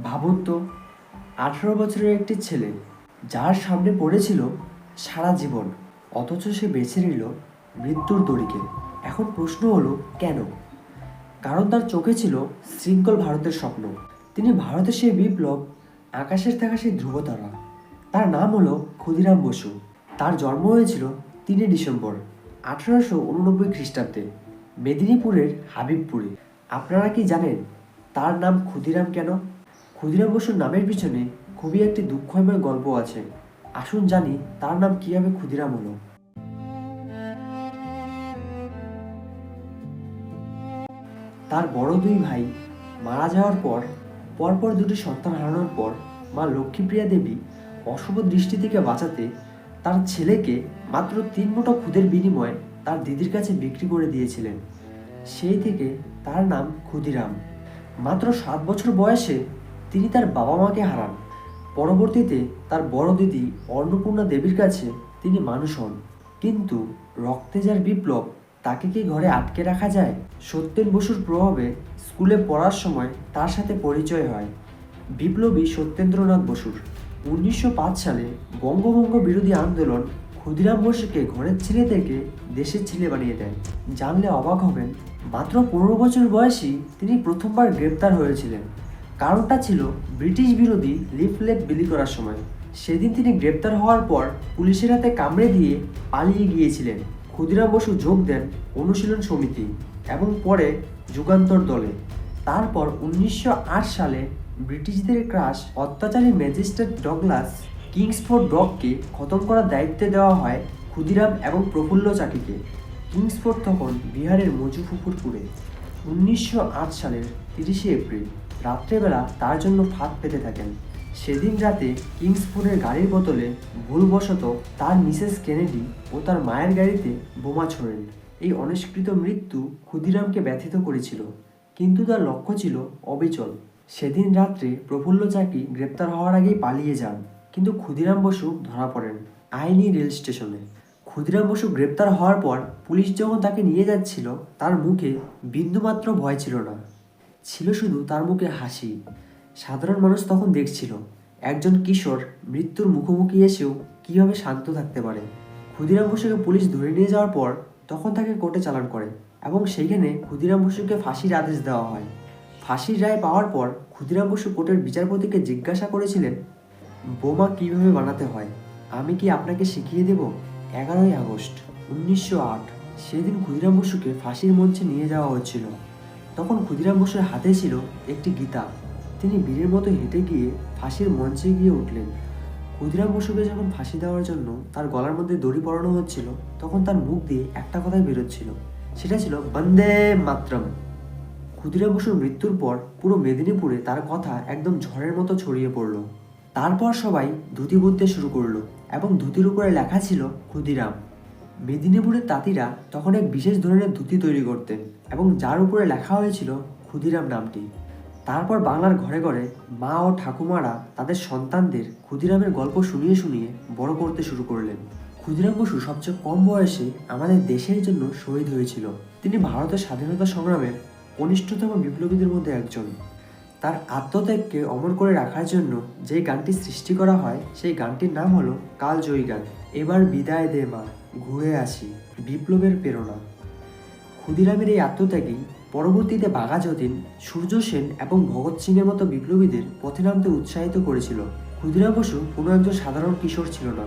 ভাবুন তো, 18 বছরের একটি ছেলে যার সামনে পড়েছিল সারা জীবন, অথচ সে বেছে নিল মৃত্যুর দড়িকে। এখন প্রশ্ন হলো কেন? কারণ তার চোখে ছিল শৃঙ্খল ভারতের স্বপ্ন। তিনি ভারতের সেই বিপ্লব, আকাশের থাকা সেই ধ্রুবতারা। তার নাম হলো ক্ষুদিরাম বসু। তার জন্ম হয়েছিল 3 ডিসেম্বর 1889 খ্রিস্টাব্দে, মেদিনীপুরের হাবিবপুরে। আপনারা কি জানেন তার নাম ক্ষুদিরাম কেন? ক্ষুদিরাম বসুর নামের পিছনে খুবই একটি দুঃখময় গল্প আছে। আসুন জানি তার নাম কিভাবে ক্ষুদিরাম হলো। তার বড় দুই ভাই মারা যাওয়ার পর পরপর দুটি সন্তান হারানোর পর মা লক্ষ্মীপ্রিয়া দেবী অশুভ দৃষ্টি থেকে বাঁচাতে তার ছেলেকে মাত্র 3 মুঠো খুদের বিনিময়ে তার দিদির কাছে বিক্রি করে দিয়েছিলেন। সেই থেকে তার নাম ক্ষুদিরাম। মাত্র 7 বছর বয়সে তিনি তার বাবা মাকে হারান। পরবর্তীতে তার বড় দিদি অন্নপূর্ণা দেবীর কাছে তিনি মানুষ হন। কিন্তু রক্তে যার বিপ্লব, তাকে কি ঘরে আটকে রাখা যায়? সত্যেন বসুর প্রভাবে স্কুলে পড়ার সময় তার সাথে পরিচয় হয় বিপ্লবী সত্যেন্দ্রনাথ বসুর। 1905 সালে বঙ্গভঙ্গ বিরোধী আন্দোলন ক্ষুদিরাম বসুকে ঘরের ছেলে থেকে দেশের ছেলে বানিয়ে দেয়। জানলে অবাক হবেন, মাত্র 15 বছর বয়সী তিনি প্রথমবার গ্রেপ্তার হয়েছিলেন। কারণটা ছিল ব্রিটিশ বিরোধী লিফলেট বিলি করার সময়। সেদিন তিনি গ্রেপ্তার হওয়ার পর পুলিশের হাতে কামড়ে দিয়ে পালিয়ে গিয়েছিলেন। ক্ষুদিরাম বসু যোগ দেন অনুশীলন সমিতি এবং পরে যুগান্তর দলে। তারপর 1908 সালে ব্রিটিশদের ক্রাশ অত্যাচারী ম্যাজিস্ট্রেট ডগলাস কিংসফোর্ড ডককে খতম করার দায়িত্ব দেওয়া হয় ক্ষুদিরাম এবং প্রফুল্ল চাকিকে। কিংসফোর্ড তখন বিহারের মজুফরপুরে। 1908 সালের 30 এপ্রিল রাত্রেবেলা তার জন্য ফাঁদ পেতে থাকেন। সেদিন রাতে কিংসফোর্ডের গাড়ির বোতলে ভুলবশত তার মিসেস কেনেডি ও তার মায়ের গাড়িতে বোমা ছোড়েন। এই অনিষ্কৃত মৃত্যু ক্ষুদিরামকে ব্যথিত করেছিল, কিন্তু তার লক্ষ্য ছিল অবিচল। সেদিন রাত্রে প্রফুল্ল চাকি গ্রেপ্তার হওয়ার আগেই পালিয়ে যান, কিন্তু ক্ষুদিরাম বসু ধরা পড়েন আইনি রেল স্টেশনে। ক্ষুদিরাম বসু গ্রেপ্তার হওয়ার পর পুলিশ যখন তাকে নিয়ে যাচ্ছিল, তার মুখে বিন্দুমাত্র ভয় ছিল না, ছিল শুধু তার মুখে হাসি। সাধারণ মানুষ তখন দেখছিল একজন কিশোর মৃত্যুর মুখোমুখি এসেও কীভাবে শান্ত থাকতে পারে। ক্ষুদিরাম বসুকে পুলিশ ধরে নিয়ে যাওয়ার পর তখন তাকে কোর্টে চালান করে এবং সেইখানে ক্ষুদিরাম বসুকে ফাঁসির আদেশ দেওয়া হয়। ফাঁসির রায় পাওয়ার পর ক্ষুদিরাম বসু কোর্টের বিচারপতিকে জিজ্ঞাসা করেছিলেন, বোমা কিভাবে বানাতে হয় আমি কি আপনাকে শিখিয়ে দেব? 11 আগস্ট 1908 সেদিন ক্ষুদিরাম বসুকে ফাঁসির মঞ্চে নিয়ে যাওয়া হচ্ছিল। তখন ক্ষুদিরাম বসুর হাতে ছিল একটি গীতা। তিনি বীরের মতো হেঁটে গিয়ে ফাঁসির মঞ্চে গিয়ে উঠলেন। ক্ষুদিরাম বসুকে যখন ফাঁসি দেওয়ার জন্য তার গলার মধ্যে দড়ি পরানো হচ্ছিল, তখন তার মুখ দিয়ে একটা কথাই বেরোচ্ছিল, সেটা ছিল বন্দে মাতরম। ক্ষুদিরাম বসুর মৃত্যুর পর পুরো মেদিনীপুরে তার কথা একদম ঝড়ের মতো ছড়িয়ে পড়ল। তারপর সবাই ধুতি বুনতে শুরু করলো এবং ধুতির উপরে লেখা ছিল ক্ষুদিরাম। মেদিনীপুরের তাঁতিরা তখন এক বিশেষ ধরনের ধুতি তৈরি করতেন এবং যার উপরে লেখা হয়েছিল ক্ষুদিরাম নামটি। তারপর বাংলার ঘরে ঘরে মা ও ঠাকুমারা তাদের সন্তানদের ক্ষুদিরামের গল্প শুনিয়ে শুনিয়ে বড় করতে শুরু করলেন। ক্ষুদিরাম বসু সবচেয়ে কম বয়সে আমাদের দেশের জন্য শহীদ হয়েছিল। তিনি ভারতের স্বাধীনতা সংগ্রামের কনিষ্ঠতম বিপ্লবীদের মধ্যে একজন। তার আত্মত্যাগকে অমর করে রাখার জন্য যে গানটি সৃষ্টি করা হয়, সেই গানটির নাম হলো কালজয়ী গান। এবার বিদায় দে মা, ঘুরে আসি, বিপ্লবের প্রেরণা। ক্ষুদিরামের এই আত্মত্যাগী পরবর্তীতে বাঘা যতীন, সূর্য সেন এবং ভগৎ সিংয়ের মতো বিপ্লবীদের পথে নামতে উৎসাহিত করেছিল। ক্ষুদিরাম বসু কোনো একজন সাধারণ কিশোর ছিল না।